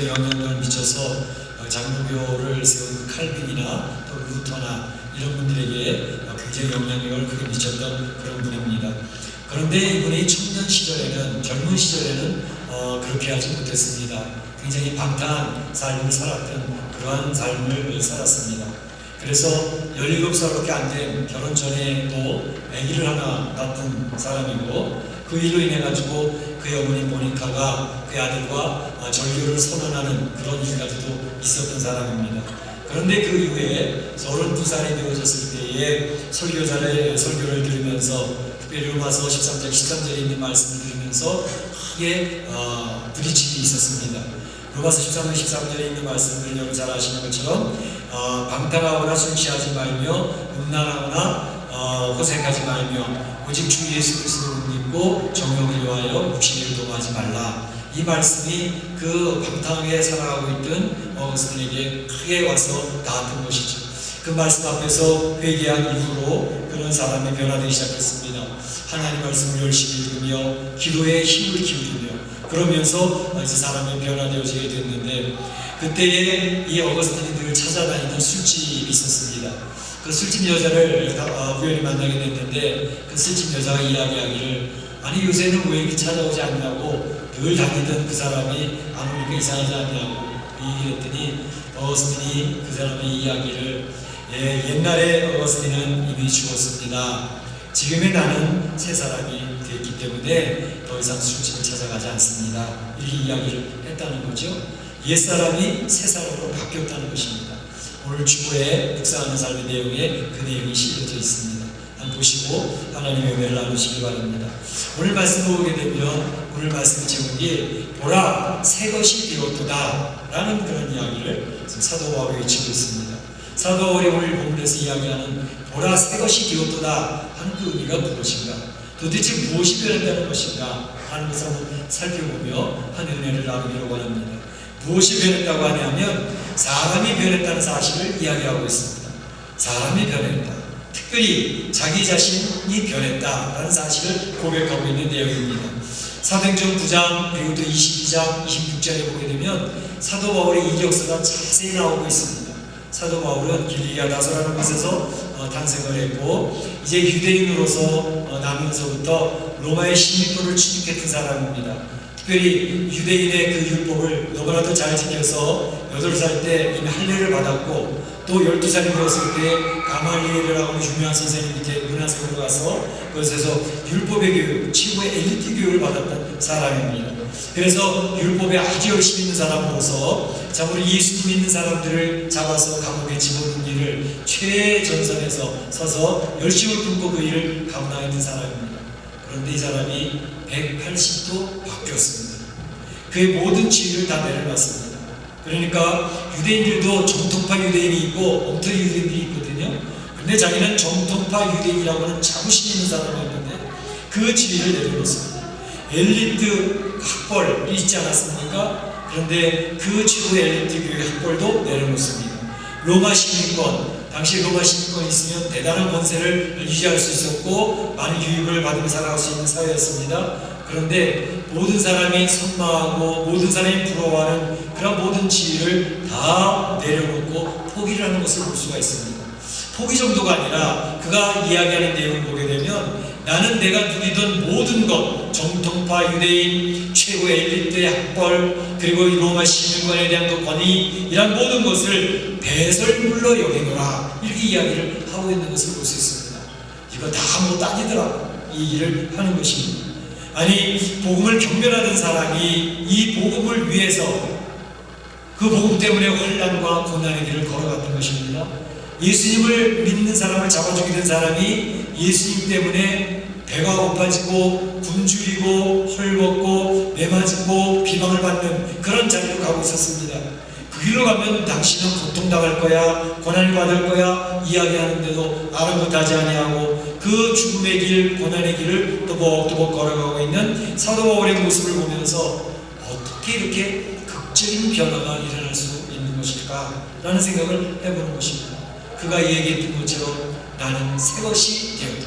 영성에 영향을 미쳐서 장로교를 세운 칼빈이나 또 루터나 이런 분들에게 굉장히 영향력을 크게 미쳤던 그런 분입니다. 그런데 이분이 청년 시절에는, 젊은 시절에는 그렇게 하지 못했습니다. 굉장히 방탕한 삶을 살았던 그러한 삶을 살았습니다. 그래서 17살밖에 안 된 결혼 전에도 아기를 하나 낳은 사람이고, 그 일로 인해 가지고 그의 어머니 모니카가 그의 아들과 절교를 선언하는 그런 일까지도 있었던 사람입니다. 그런데 그 이후에 32살이 되어졌을 때에 설교를 들으면서, 특별히 로마서 13절에 있는 말씀을 들으면서 크게 부딪힘이 있었습니다. 로마서 13절에 있는 말씀을 여러분 잘 아시는 것처럼 방탕하거나 술 취하지 말며 음란하거나 호색하지 말며 오직 주 예수 그리스도를 믿고 정욕을 위하여 육신을 도모하지 말라. 이 말씀이 그 방탕하게 살아가고 있던 어거스틴에게 크게 와서 닿았던 것이죠. 그 말씀 앞에서 회개한 이후로 그런 사람이 변화되기 시작했습니다. 하나님 말씀을 열심히 읽으며 기도에 힘을 기울이며 그러면서 이제 사람이 변화되어지게 됐는데, 그때에 이 어거스틴이 늘 찾아다니던 술집이 있었습니다. 그 술집 여자를 우연히 만나게 됐는데, 그 술집 여자가 이야기하기를, 아니 요새는 왜 이렇게 찾아오지 않냐고 늘 다니던 그 사람이 아무리 이상하지 않냐고 얘기했더니 어거스틴이 그 사람의 이야기를, 옛날에 어거스틴은 이미 죽었습니다. 지금의 나는 새 사람이 되었기 때문에 더 이상 술집을 찾아가지 않습니다. 이렇게 이야기를 했다는 거죠. 옛사람이 새 사람으로 바뀌었다는 것입니다. 오늘 주보에 묵상하는 삶의 내용에 그 내용이 실려져 있습니다. 한번 보시고 하나님의 은혜를 나누시기 바랍니다. 오늘 말씀을 보게 되면 오늘 말씀 제목이 보라 새 것이 되었도다 라는 그런 이야기를 사도 바울이 외치고 있습니다. 사도 바울이 오늘 본문에서 이야기하는 보라 새 것이 되었도다 하는 그 의미가 무엇인가, 도대체 무엇이 변했다는 것인가 하는 것을 한번 살펴보며 한 은혜를 나누기를 원합니다. 무엇이 변했다고 하냐면 사람이 변했다는 사실을 이야기하고 있습니다. 사람이 변했다, 특별히 자기 자신이 변했다라는 사실을 고백하고 있는 내용입니다. 사도행전 9장 그리고 또 22장 26절에 보게 되면 사도 바울의 이력서가 자세히 나오고 있습니다. 사도 바울은 길리기아 다소라는 곳에서 탄생을 했고, 이제 유대인으로서 나면서부터 로마의 시민권을 취득했던 사람입니다. 특별히 유대인의 그 율법을 너무나도 잘 지켜서 8살 때 이미 할례를 받았고, 또 12살이 되었을 때 가말리엘이라고 유명한 선생님 밑에 문화생으로 가서 그곳에서 율법의 교육, 최고의 엘리트 교육을 받았던 사람입니다. 그래서 율법에 아주 열심히 있는 사람으로서 참으로 예수 믿는 사람들을 잡아서 감옥에 집어넣는 일을 최전선에서 서서 열심을 품고 그 일을 감당했던 사람입니다. 그런데 이 사람이 180도 바뀌었습니다. 그의 모든 지위를 다 내려놨습니다. 그러니까 유대인들도 정통파 유대인이 있고 엉터리 유대인들이 있거든요. 근데 자기는 정통파 유대인이라고 하는 자부심 있는 사람이었는데 그 지위를 내려놓습니다. 엘리트 학벌이 있지 않았습니까? 그런데 그 최고의 엘리트 교육 학벌도 내려놓습니다. 로마 시민권, 당시 로마 시민권이 있으면 대단한 권세를 유지할 수 있었고 많은 유익을 받으며 살아갈 수 있는 사회였습니다. 그런데 모든 사람이 선망하고 모든 사람이 부러워하는 그런 모든 지위를 다 내려놓고 포기를 하는 것을 볼 수가 있습니다. 포기 정도가 아니라 그가 이야기하는 내용을 보게 되면 나는 내가 누리던 모든 것, 정통파 유대인, 최고의 엘리트의 학벌, 그리고 이 로마 시민권에 대한 그 권위, 이런 모든 것을 배설물로 여기노라, 이렇게 이야기를 하고 있는 것을 볼 수 있습니다. 이거 다 못 따지더라, 이 일을 하는 것입니다. 아니, 복음을 경멸하는 사람이 이 복음을 위해서 그 복음 때문에 환난과 고난의 길을 걸어갔던 것입니다. 예수님을 믿는 사람을 잡아 죽이던 사람이 예수님 때문에 배가 고파지고 굶주리고 헐벗고 매맞고 비방을 받는 그런 자리로 가고 있었습니다. 그 길로 가면 당신은 고통당할 거야, 고난을 받을 거야 이야기하는데도 아랑곳하지 아니하고 그 죽음의 길, 고난의 길을 또박또박 걸어가고 있는 사도 바울의 모습을 보면서 어떻게 이렇게 극적인 변화가 일어날 수 있는 것일까 라는 생각을 해보는 것입니다. 그가 얘기했던 것처럼 나는 새 것이 되었다,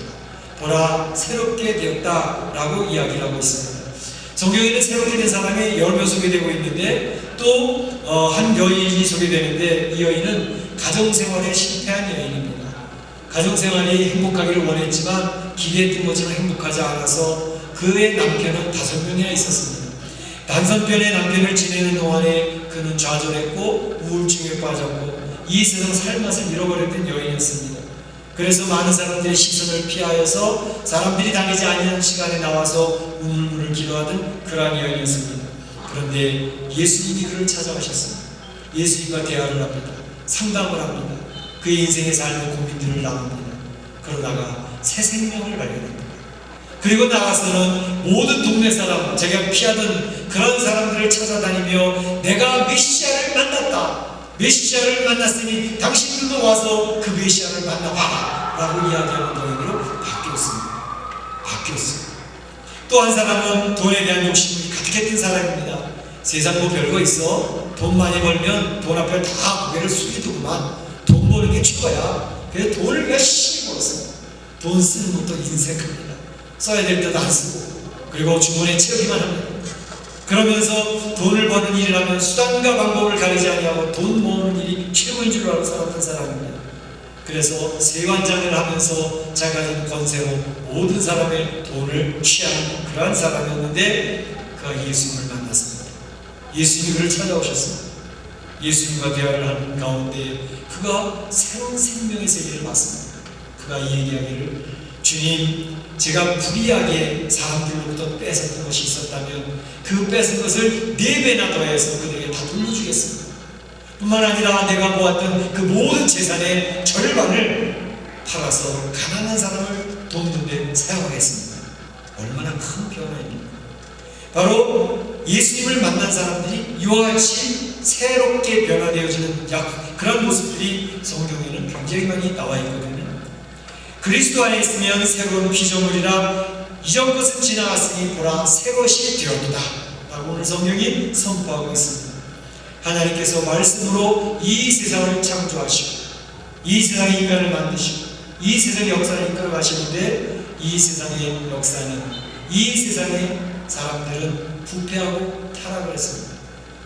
보라 새롭게 되었다 라고 이야기를 하고 있습니다. 성경에는 새롭게 된 사람이 10명 소개되고 있는데 또 한 여인이 소개되는데 이 여인은 가정생활에 실패한 여인입니다. 가정생활이 행복하기를 원했지만 기대했던 것처럼 행복하지 않아서 그의 남편은 5명이나 있었습니다. 단선편의 남편을 지내는 동안에 그는 좌절했고 우울증에 빠졌고 이 세상 살맛을 잃어버렸던 여인이었습니다. 그래서 많은 사람들의 시선을 피하여서 사람들이 다니지 않는 시간에 나와서 우물우물 기도하던 그러한 여인이었습니다. 그런데 예수님이 그를 찾아가셨습니다. 예수님과 대화를 합니다. 상담을 합니다. 그의 인생의 삶의 고민들을 나눕니다. 그러다가 새 생명을 발견합니다. 그리고 나가서는 모든 동네 사람, 제가 피하던 그런 사람들을 찾아다니며 내가 메시아를 만났다. 메시아를 만났으니 당신들도 와서 그 메시아를 만나봐라 라고 이야기하는 노인으로 바뀌었어요. 또 한 사람은 돈에 대한 욕심이 가득했던 사람입니다. 세상 뭐 별거 있어? 돈 많이 벌면 돈 앞에 다 고개를 숙이더구만. 돈 버는 게 최고야. 그래서 돈을 열심히 벌었어요. 돈 쓰는 것도 인색합니다. 써야 될 때도 안 쓰고 그리고 주머니에 채우기만 합니다. 그러면서 돈을 버는 일을 하면 수단과 방법을 가리지 아니하고 돈 모으는 일이 최고인 줄 알고 살았던 사람입니다. 그래서 세관장을 하면서 자기가 가진 권세로 모든 사람의 돈을 취하는 그러한 사람이었는데 그가 예수님을 만났습니다. 예수님이 그를 찾아오셨습니다. 예수님과 대화를 하는 가운데 그가 새로운 생명의 세계를 봤습니다. 그가 얘기하기를 주님, 제가 불의하게 사람들로부터 뺏었던 것이 있었다면 그 뺏은 것을 4배나 더해서 그들에게 다 돌려주겠습니다. 뿐만 아니라 내가 모았던 그 모든 재산의 절반을 팔아서 가난한 사람을 돕는 데 사용하겠습니다. 얼마나 큰 변화입니까? 바로 예수님을 만난 사람들이 이와 같이 새롭게 변화되어지는 그런 모습들이 성경에는 굉장히 많이 나와 있거든요. 그리스도 안에 있으면 새로운 피조물이라 이전 것은 지나갔으니 보라 새 것이 되었다 라고 오늘 성경이 선포하고 있습니다. 하나님께서 말씀으로 이 세상을 창조하시고 이 세상의 인간을 만드시고 이 세상의 역사를 이끌어 가시는데 이 세상의 역사는 이 세상의 사람들은 부패하고 타락을 했습니다.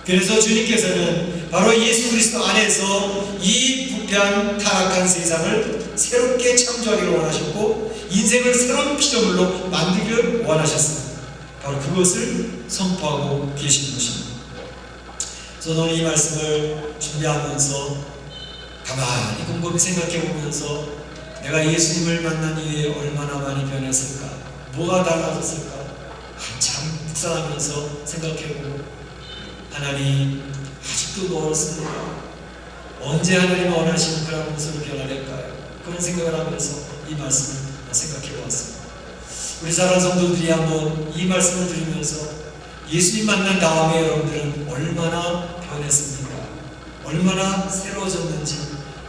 그래서 주님께서는 바로 예수 그리스도 안에서 이 부패한 타락한 세상을 새롭게 창조하기를 원하셨고 인생을 새로운 피조물로 만들기를 원하셨습니다. 바로 그것을 선포하고 계신 것입니다. 저는 오늘 이 말씀을 준비하면서 가만히 곰곰이 생각해 보면서 내가 예수님을 만난 이후에 얼마나 많이 변했을까? 뭐가 달라졌을까? 한참 묵상하면서 생각해보고 하나님 아직도 멀었습니다. 언제 하나님 원하시는 그런 모습을 변화될까요? 그런 생각을 하면서 이 말씀을 생각해보았습니다. 우리 사랑하는 성도들이 한번 이 말씀을 들으면서 예수님 만난 다음에 여러분들은 얼마나 변했습니까? 얼마나 새로워졌는지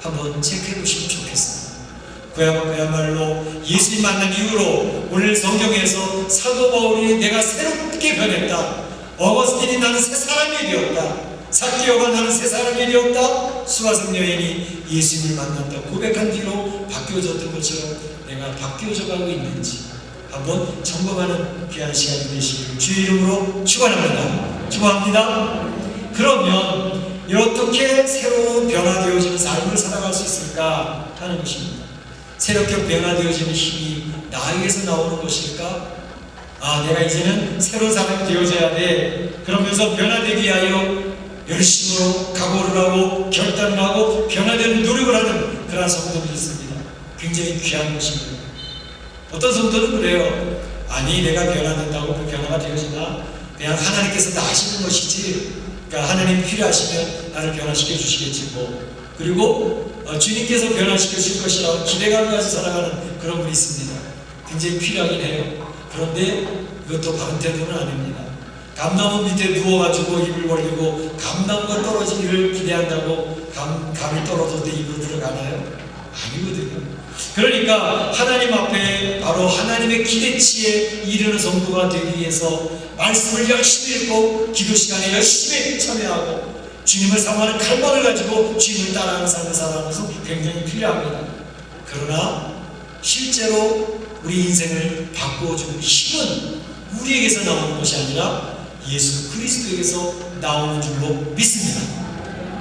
한번 체크해보시면 좋겠습니다. 그야말로 예수님 만난 이후로 오늘 성경에서 사도 바울이 내가 새롭게 변했다. 어거스틴이 나는 새 사람이 되었다. 삭개오가 나는 새 사람이 되었다. 수가성 여인이 예수님을 만났다 고백한 뒤로 바뀌어졌던 것처럼 내가 바뀌어져 가고 있는지 한번 점검하는 귀한 시간이 되시기를 주의 이름으로 축원합니다. 축원합니다. 그러면 어떻게 새로운 변화되어지는 삶을 살아갈 수 있을까 하는 것입니다. 새롭게 변화되어지는 힘이 나에게서 나오는 것일까? 내가 이제는 새로운 사람이 되어져야 돼. 그러면서 변화되기 위하여 열심으로 각오를 하고 결단을 하고 변화되는 노력을 하는 그런 성도들이 있습니다. 굉장히 귀한 것입니다. 어떤 성도는 그래요. 아니 내가 변화된다고 그 변화가 되어지나? 그냥 하나님께서 다 하시는 것이지. 그러니까 하나님 필요하시면 나를 변화시켜 주시겠지 뭐. 그리고 주님께서 변화시켜 주실 것이라고 기대감을 가지고 살아가는 그런 분이 있습니다. 굉장히 필요하긴 해요. 그런데 이것도 바른 태도는 아닙니다. 감나무 밑에 누워가지고 입을 벌리고 감나무가 떨어지기를 기대한다고 감이 떨어져도 입으로 들어가나요? 아니거든요. 그러니까 하나님 앞에 바로 하나님의 기대치에 이르는 성도가 되기 위해서 말씀을 열심히 읽고 기도 시간에 열심히 참여하고 주님을 사모하는 갈망을 가지고 주님을 따라가는 삶을 살아가면서 굉장히 필요합니다. 그러나 실제로 우리 인생을 바꾸어주는 힘은 우리에게서 나오는 것이 아니라 예수 그리스도에게서 나오는 줄로 믿습니다.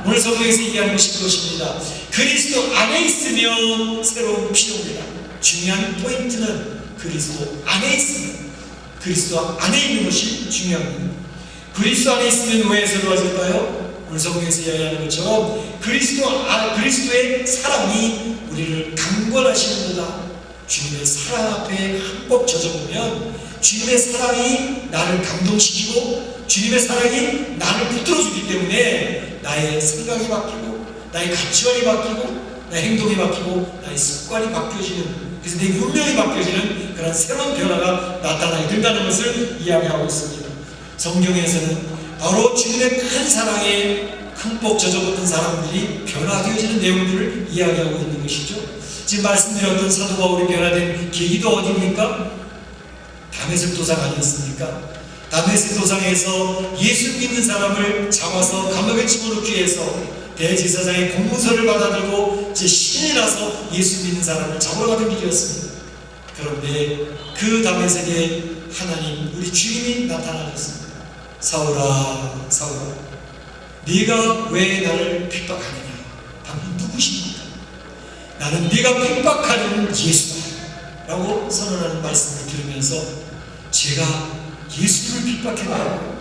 오늘 성경에서 얘기하는 것이 그것입니다. 그리스도 안에 있으면 새로운 피조물이다. 중요한 포인트는 그리스도 안에 있습니다. 그리스도 안에 있는 것이 중요합니다. 그리스도 안에 있으면 왜 새로워질까요? 오늘 성경에서 이야기하는 것처럼 그리스도의 사랑이 우리를 강권하시는도다. 주님의 사랑 앞에 한복 젖어보면 주님의 사랑이 나를 감동시키고 주님의 사랑이 나를 붙들어주기 때문에 나의 생각이 바뀌고 나의 가치관이 바뀌고 나의 행동이 바뀌고 나의 습관이 바뀌어지는, 그래서 내 운명이 바뀌어지는 그런 새로운 변화가 나타나게 된다는 것을 이야기하고 있습니다. 성경에서는 바로 주님의 큰 사랑에 흠뻑 젖어버린 사람들이 변화되어지는 내용들을 이야기하고 있는 것이죠. 지금 말씀드렸던 사도 바울이 변화된 계기도 어디입니까? 다메섹 도상 아니었습니까? 다메섹 도상에서 예수 믿는 사람을 잡아서 감옥에 집어넣기 위해서 대제사장의 공문서를 받아들고 신이 나서 예수 믿는 사람을 잡으러 가는 길이었습니다. 그런데 그 다메섹에 하나님 우리 주님이 나타나셨습니다. 사울아 사울아 네가 왜 나를 핍박하느냐? 방금 누구십니까? 나는 네가 핍박하는 예수다 라고 선언하는 말씀을 들으면서 제가 예수를 핍박했다고,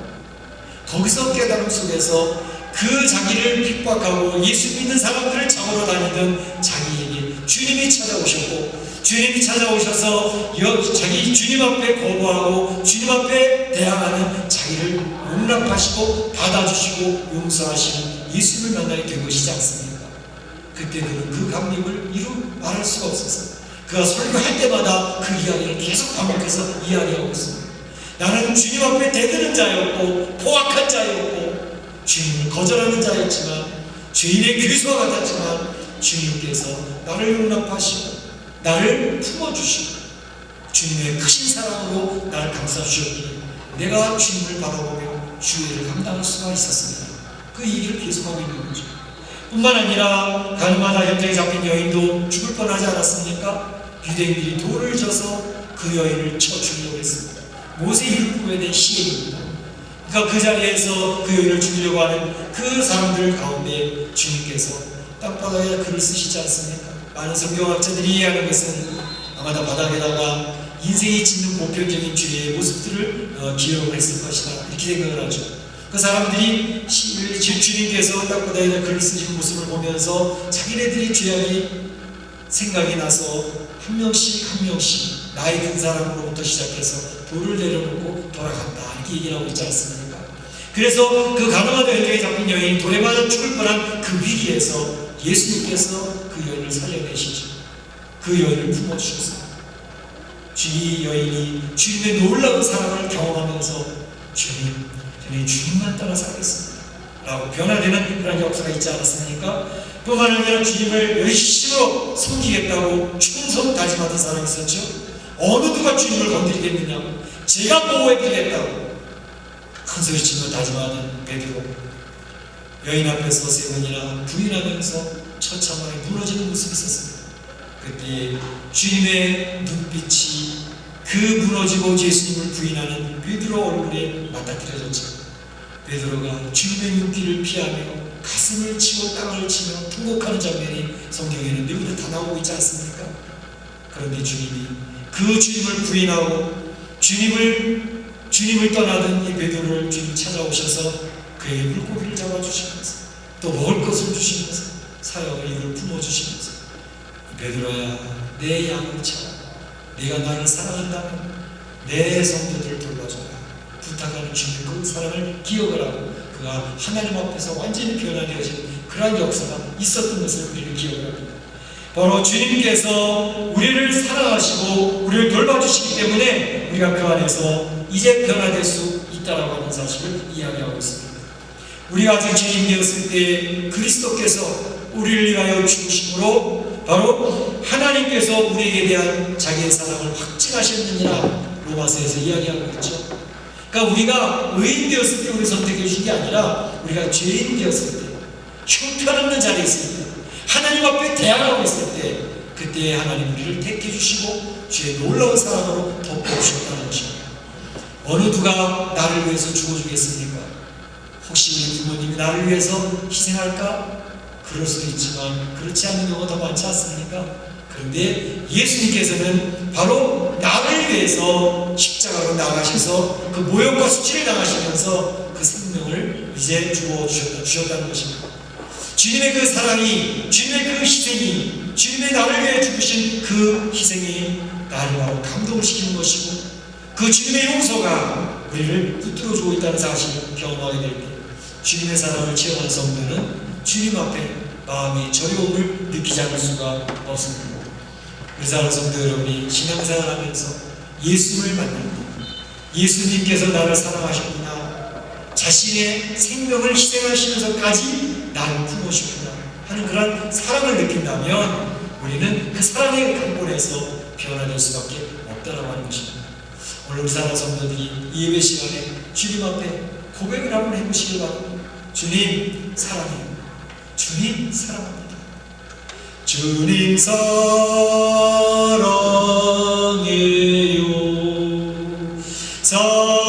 거기서 깨달음 속에서 그 자기를 핍박하고 예수 믿는 사람들을 잡으러 다니던 자기에게 주님이 찾아오셨고, 주님이 찾아오셔서 자기 주님 앞에 거부하고 주님 앞에 대항하는 자기를 용납하시고 받아주시고 용서하시는 예수를 만나게 된 것이지 않습니까? 그때 그는 그 감격을 이루 말할 수가 없었어요. 그가 설교할 때마다 그 이야기를 계속 반복해서 이야기하고 있습니다. 나는 주님 앞에 대드는 자였고 포악한 자였고 주님을 거절하는 자였지만 죄인의 괴수와 같았지만 주님께서 나를 용납하시고 나를 품어주시고 주님의 크신 사랑으로 나를 감싸주셨기에 내가 주님을 바라보며 주의를 감당할 수가 있었습니다. 그 얘기를 계속하고 있는 거죠. 뿐만 아니라 가늠하다 현장에 잡힌 여인도 죽을 뻔하지 않았습니까? 유대인들이 돌을 져서 그 여인을 쳐 죽이려고 했습니다. 모세 율법에 대한 시행입니다. 그러니까 그 자리에서 그 여인을 죽이려고 하는 그 사람들 가운데 주님께서 땅바닥에 글을 쓰시지 않습니까? 많은 성경학자들이 이해하는 것은 아마도 바닥에다가 인생이 짓는 보편적인 죄의 모습들을 기록을 했을 것이다 이렇게 생각을 하죠. 그 사람들이 주님께서 땅바닥에다 글을 쓰신 모습을 보면서 자기네들이 죄악이 생각이 나서 한 명씩 한 명씩 나이 든 사람으로부터 시작해서 돌을 내려놓고 돌아간다 이렇게 얘기를 하고 있지 않습니까? 그래서 그 가늠하다 현장에 잡힌 여인이 돌에 맞아 죽을 뻔한 그 위기에서 예수님께서 그 여인을 살려내시죠. 그 여인을 품어주셨어요. 이 여인이 주님의 놀라운 사랑을 경험하면서 주님, 저는 주님만 따라 살겠습니다 라고 변화되는 그런 역사가 있지 않았습니까? 뿐만 아니라 주님을 열심으로 섬기겠다고 충성 다짐하던 사람이 있었죠. 어느 누가 주님을 건드리겠느냐고 제가 보호해드리겠다고 큰 소리치며 다짐하는 베드로, 여인 앞에서 세 번이나 부인하면서 처참하게 무너지는 모습이 있었습니다. 그때 주님의 눈빛이 그 무너지고 예수님을 부인하는 베드로 얼굴에 맞닥뜨려졌죠. 베드로가 주님의 눈길을 피하며 가슴을 치고 땅을 치며 통곡하는 장면이 성경에는 늘 다 나오고 있지 않습니까? 그런데 주님이 그 주님을 부인하고 주님을 떠나던 이 베드로를 주님 찾아오셔서 그에게 물고기를 잡아주시면서 또 먹을 것을 주시면서 사역을 이를 품어주시면서 베드로야 내 양을 찾아 네가 나를 사랑한다면 내 성도들을 돌봐줘라 부탁하는 주님의 그 사랑을 기억을 하고 그가 하나님 앞에서 완전히 변화되어진 그러한 역사가 있었던 것을 우리는 기억을 합니다. 바로 주님께서 우리를 사랑하시고 우리를 돌봐주시기 때문에 우리가 그 안에서 이제 변화될 수 있다라고 하는 사실을 이야기하고 있습니다. 우리가 아직 죄인되었을 때 그리스도께서 우리를 위하여 죽으심으로 바로 하나님께서 우리에게 대한 자기의 사랑을 확증하셨느니라 로마서에서 이야기하고 있죠. 그러니까 우리가 의인 되었을 때 우리 선택해 주신 게 아니라 우리가 죄인 되었을 때 형편없는 자리에 있을 때 하나님 앞에 대항하고 있을 때 그때 하나님 우리를 택해 주시고 주의 놀라운 사랑으로 덮어주셨다는 것입니다. 어느 누가 나를 위해서 죽어주겠습니까? 혹시 우리 부모님이 나를 위해서 희생할까? 그럴 수도 있지만 그렇지 않은 경우가 더 많지 않습니까? 그런데 예수님께서는 바로 나를 위해서 십자가로 나가셔서 그 모욕과 수치를 당하시면서 그 생명을 이제 주셨다는 것입니다. 주님의 그 사랑이, 주님의 그 희생이, 주님의 나를 위해 죽으신 그 희생이 나를 바로 감동을 시키는 것이고, 그 주님의 용서가 우리를 붙들어주고 있다는 사실을 경험하게 될 때, 주님의 사랑을 체험한 성도는 주님 앞에 마음이 저리움을 느끼지 않을 수가 없습니다. 우리 사랑하는 성도 여러분이 신앙생활 하면서 예수를 만납니다. 예수님께서 나를 사랑하셨구나, 자신의 생명을 희생하시면서까지 나를 품으셨구나 하는 그런 사랑을 느낀다면 우리는 그 사랑의 근본에서 변화될 수밖에 없다라고 하는 것입니다. 오늘 우리 사랑하는 성도들이 이 예배 시간에 주님 앞에 고백을 한번 해보시기 바랍니다. 주님 사랑해요. 주님 사랑합니다. 주님 사랑해요. 사랑해요.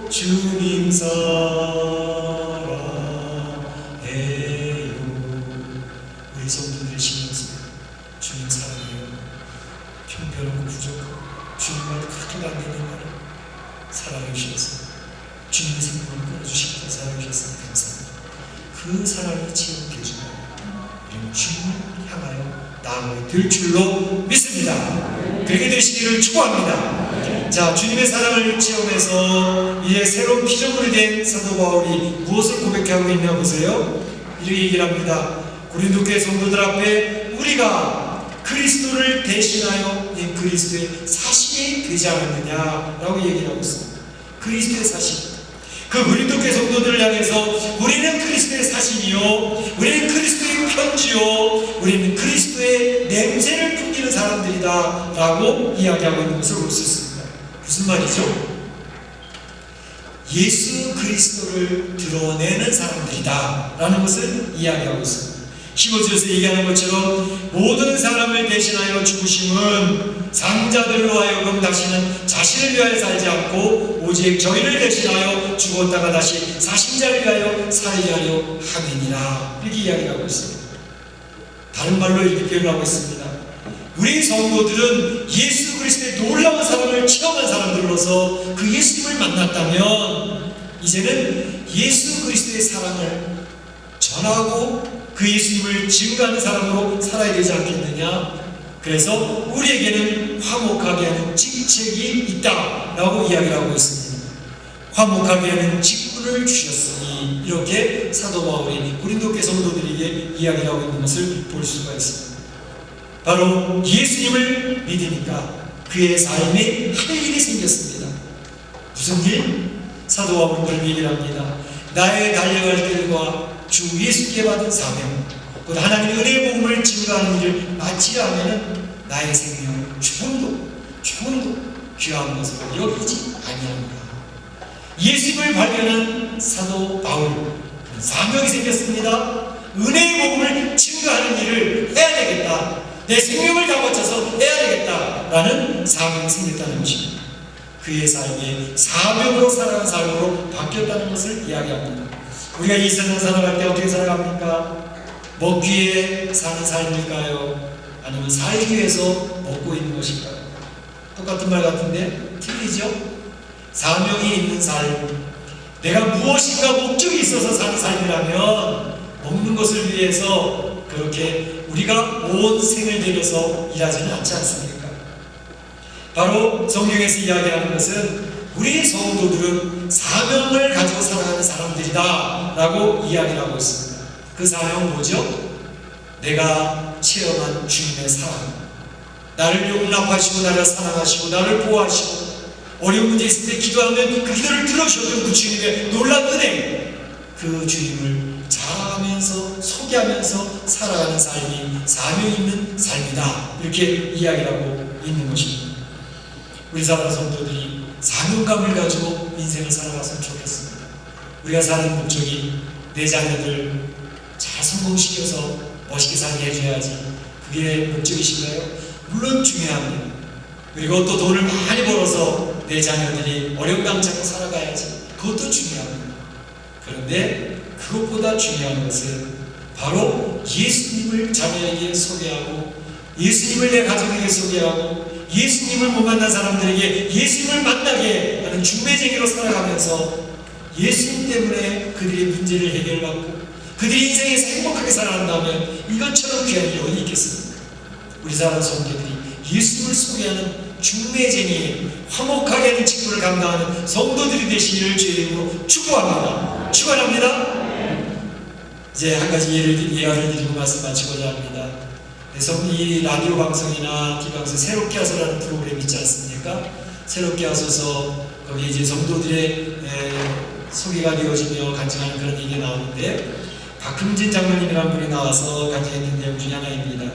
주님 사랑해요. 우리 성도들의 신앙습니다. 주님 사랑해요. 형편없고 부족하고 주님만 그렇게 안 되는 나를 사랑해 주셔서 주님의 생명을 끊어주시고 사랑해 주셨으니 감사합니다. 그 사랑이 체험해 주면 우리는 주님을 향하여 나아가게 될 줄로 믿습니다. 그렇게 되시기를 축복합니다. 자, 주님의 사랑을 체험해서 이제 새로운 피조물이 된 사도 바울이 무엇을 고백하고 있나 보세요. 이렇게 얘기를 합니다. 고린도 교회 성도들 앞에 우리가 그리스도를 대신하여 그리스도의 사신이 되지 않았느냐라고 얘기를 하고 있습니다. 그리스도의 사신. 그 고린도 교회 성도들을 향해서 우리는 그리스도의 사신이요, 우리는 그리스도의 편지요, 우리는 그리스도의 냄새를 풍기는 사람들이다 라고 이야기하고 있는 것을 볼 수 있습니다. 무슨 말이죠? 예수 그리스도를 드러내는 사람들이다 라는 것을 이야기하고 있습니다. 15절에서 얘기하는 것처럼 모든 사람을 대신하여 죽으심은 상자들로 하여금 다시는 자신을 위하여 살지 않고 오직 저희를 대신하여 죽었다가 다시 사신자를 위하여 살게 하려 함이니라, 이렇게 이야기하고 있습니다. 다른 말로 이렇게 표현하고 있습니다. 우리 성도들은 예수 그리스도의 놀라운 사랑을 체험한 사람들로서 그 예수님을 만났다면 이제는 예수 그리스도의 사랑을 전하고 그 예수님을 증거하는 사람으로 살아야 되지 않겠느냐. 그래서 우리에게는 화목하게 하는 직책이 있다라고 이야기를 하고 있습니다. 화목하게 하는 직분을 주셨으니, 이렇게 사도 바울이 고린도 교회 성도들에게 이야기를 하고 있는 것을 볼 수가 있습니다. 바로 예수님을 믿으니까 그의 삶에 할 일이 생겼습니다. 무슨 일? 사도 바울은 그런 얘기를 합니다. 나의 달려갈 길과 주 예수께 받은 사명, 곧 하나님의 은혜의 복음을 증거하는 일을 마치려 하면은 나의 생명을 조금도 귀한 것으로 여기지 아니합니다. 예수님을 발견한 사도 바울, 사명이 생겼습니다. 은혜의 복음을 증거하는 일을 해야 되겠다, 내 생명을 다 바쳐서 해야 되겠다라는 사명이 생겼다는 것입니다. 그의 삶이 사명으로 살아가는 삶으로 바뀌었다는 것을 이야기합니다. 우리가 이 세상 살아갈 때 어떻게 살아갑니까? 먹기 위해 사는 삶일까요? 아니면 살기 위해서 먹고 있는 것일까요? 똑같은 말 같은데 틀리죠? 사명이 있는 삶, 내가 무엇인가 목적이 있어서 사는 삶이라면 먹는 것을 위해서 그렇게 우리가 온 생을 들여서 일하지는 않지 않습니까? 바로 성경에서 이야기하는 것은 우리 성도들은 사명을 가지고 살아가는 사람들이다 라고 이야기를 하고 있습니다. 그 사명은 뭐죠? 내가 체험한 주님의 사랑, 나를 용납하시고 나를 사랑하시고 나를 보호하시고 어려운 문제 있을 때 기도하면 그 기도를 들어주셨던 그 주님의 놀라운 은혜, 그 주님을 자랑하면서 소개하면서 살아가는 삶이 사명 있는 삶이다, 이렇게 이야기를 하고 있는 것입니다. 우리 사랑하는 성도들이 사명감을 가지고 인생을 살아갔으면 좋겠습니다. 우리가 사는 목적이 내 자녀들 잘 성공시켜서 멋있게 살게 해줘야지, 그게 목적이신가요? 물론 중요합니다. 그리고 또 돈을 많이 벌어서 내 자녀들이 어려움이 않고 살아가야지. 그것도 중요합니다. 그런데 그것보다 중요한 것은 바로 예수님을 자녀에게 소개하고, 예수님을 내 가족에게 소개하고, 예수님을 못 만난 사람들에게 예수님을 만나게 하는 중매쟁이로 살아가면서 예수님 때문에 그들의 문제를 해결받고 그들이 인생에서 행복하게 살아간다면 이것처럼 귀한 일이 어디 있겠습니까? 우리 사랑 성도들이 예수님을 소개하는 중매쟁이에 화목하게 하는 직분을 감당하는 성도들이 되시기를 주의 이름으로 축복합니다. 축원합니다. 이제 한 가지 예화를 드리고 말씀 마치고자 합니다. 그래서 이 라디오 방송이나 TV 방송 새롭게 하소라는 프로그램 있지 않습니까? 새롭게 하소서 거기 이제 성도들의 소개가 되어지며 간증하는 그런 얘기가 나오는데, 박흥진 장로님이라는 분이 나와서 간증했던 내용 중에 하나입니다.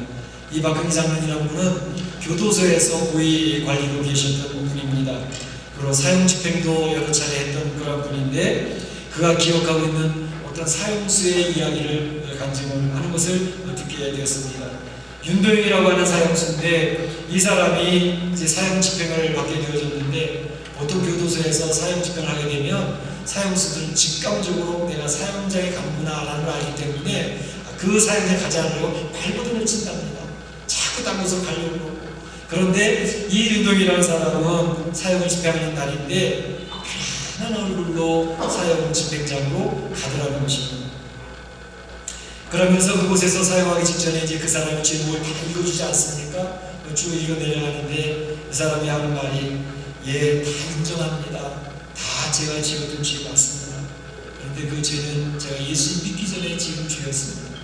이 박흥진 장로님이라는 분은 교도소에서 고위 관리로 계셨던 분입니다. 그리고 사형 집행도 여러 차례 했던 그런 분인데, 그가 기억하고 있는 어떤 사형수의 이야기를 간증을 하는 것을 듣게 되었습니다. 윤도영이라고 하는 사형수인데, 이 사람이 이제 사형 집행을 받게 되어졌는데, 보통 교도소에서 사형 집행을 하게 되면 사형수들은 직감적으로 내가 사형장에 갔구나라는 걸 알기 때문에 그 사형장에 가지 않으려고 발버둥을 친답니다. 자꾸 딴 곳으로 가려고 그러고. 그런데 이 윤동이라는 사람은 사형을 집행하는 날인데 편안한 얼굴로 사형 집행장으로 가더라는 것입니다. 그러면서 그곳에서 사용하기 직전에 이제 그 사람의 제목을 다 읽어주지 않습니까? 쭉 읽어 내려가는데 그 사람이 하는 말이, 예, 다 인정합니다. 다 제가 지었던 죄 맞습니다. 그런데 그 죄는 제가 예수님 믿기 전에 지은 죄였습니다.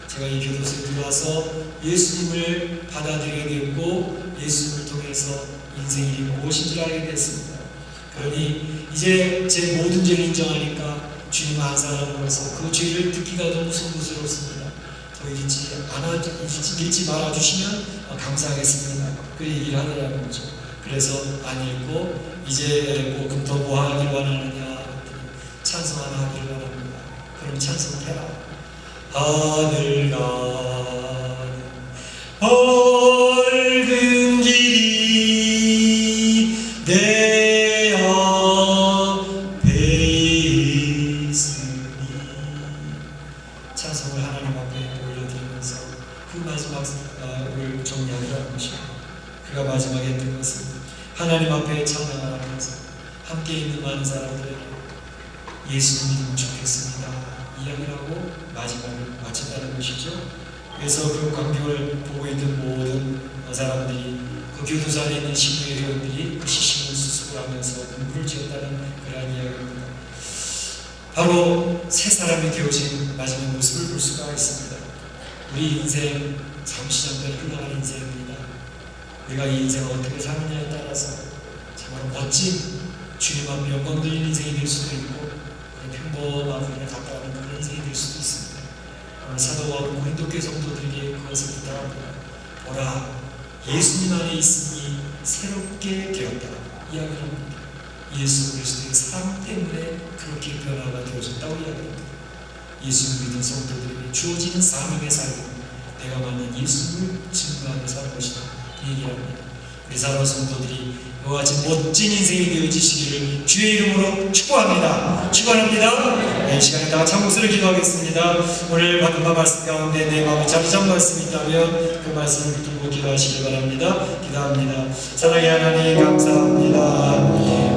제가 이 교도소에 들어와서 예수님을 받아들이게 되었고 예수님을 통해서 인생이 무엇인지 알게 됐습니다. 그러니 이제 제 모든 죄를 인정하니까 주님 한 사람으로서 그 죄를 듣기가 너무 송구스럽습니다. 더 읽지 말아주시면 감사하겠습니다. 그 얘기를 하더라는 거죠. 그래서 안 읽고 이제 더 뭐 하길 원하느냐, 찬송 하나 하길 원합니다. 그럼 찬송을 해라. 하늘 가는 밝은 길이 내 앞에 있으니, 찬송을 하나님 앞에 올려드리면서 그 마지막을 정리하리라는 것입니다. 그가 마지막에 했던 것은 하나님 앞에 찬양하면서 함께 있는 많은 사람들에게 예수님 믿으면 좋겠습니다 이야기를 하고 마지막을 마쳤다는 것이죠. 그래서 그 광경을 보고 있던 모든 사람들이, 그 교도소 안에 있는 신부의 회원들이 그 시신을 수습하면서 눈물을 지었다는 그러한 이야기입니다. 바로 새 사람이 되어진 마지막 모습을 볼 수가 있습니다. 우리 인생 잠시 잠깐 흘러가는 인생입니다. 우리가 이 인생을 어떻게 사느냐에 따라서 정말 멋진 주님 앞에 영광 돌리는 인생이 될 수도 있고 평범하고 그냥 가까운 그런 인생이 될 수도 있습니다. 오늘 사도 바울은 고린도교회 성도들에게 그것을 부탁합니다. 보라, 예수님 안에 있으니 새롭게 되었다 이야기를 합니다. 예수 그리스도의 사랑 때문에 그렇게 변화가 되어졌다고 이야기합니다. 예수를 믿은 성도들에게 주어지는 사명의 삶은 내가 만난 예수를 증거하며 사는 것이다 얘기합니다. 우리 사랑 성도들이 이와 같이 멋진 인생이 되어지시기를 주의 이름으로 축복합니다. 축원합니다. 이 시간에 다 같이 한 목소리를 기도하겠습니다. 오늘 받은 바 말씀 가운데 내 마음에 자리 잡은 말씀이 있다면 그 말씀을 붙들고 기도하시길 바랍니다. 기도합니다. 사랑의 하나님 감사합니다.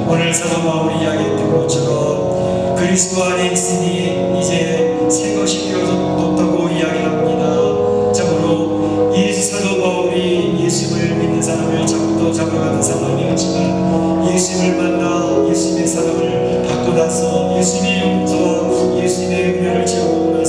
오늘 사도 바울이 이야기했던 것처럼 그리스도 안에 있으니 이제 새 것이 되어졌다고 이야기합니다. 참으로 이 사도 바울이 예수를 믿는 사람을 잡고 잡아가는 사람이었지만 예수님을 만나 예수님의 사랑을 받고 나서 예수님의 용서와 예수님의 은혜를 체험하고